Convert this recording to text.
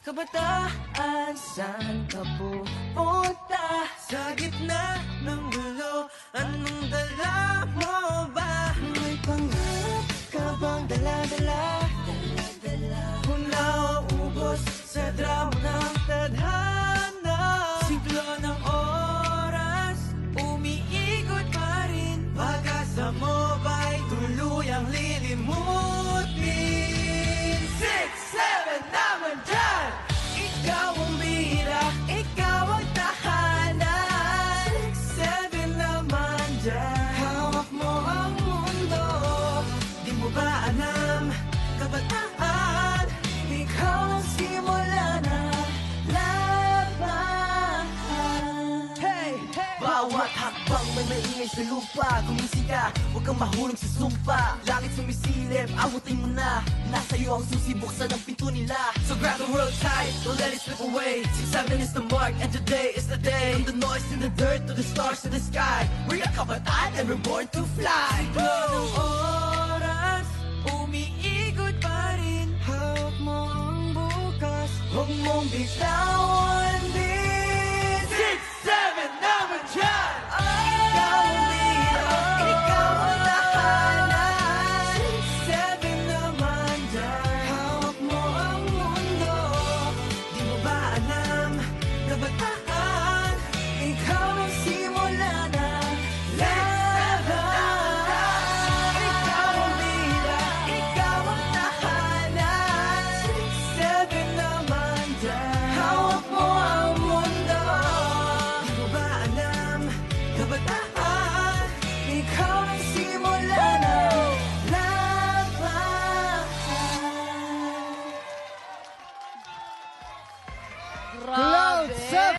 Kabataan, saan ka pupunta? Sa gitna ng gulo, anong dala mo ba? May pangarap ka bang dala-dala? Kung nauubos sa drama ng tadhana, siglo ng oras, umiikot pa rin. Pag-asa mo ba'y tuluyang lilimutin? 6, 7, naman dyan! Ikaw ang bira, ikaw ang tahanan. 6, 7 naman dyan. Hawak mo ang mundo, di mo ba alam? Kabataan, ikaw ang simula na laban. Hey, hey! Bawat hakbang may maingay sa lupa. Gumising ka, huwag kang mahulog sa sumpa. Langit sumisilip, abutin mo na. Nasa'yo ang susi, buksan ang pinto nila. So grab the world tight, don't let it slip away. 6, 7 is the mark, and today is the day. From the noise in the dirt to the stars to the sky, we're a kabataan and we're born to fly. Siglo ng oras, umiikot pa rin. Hawak mo ang bukas, huwag mong bitawan din. 6, 7, naman dyan! Ikaw ang bira, ikaw ang tahanan. 6, 7 naman dyan. Hawak mo ang mundo, di mo ba alam? Kabataan, ikaw ang simula na laban. Ikaw ang bira, ikaw ang tahanan. 6, 7 naman dyan. Hawak mo ang mundo, di mo ba alam? Kabataan, ikaw ang simula na laban. Cloud 7!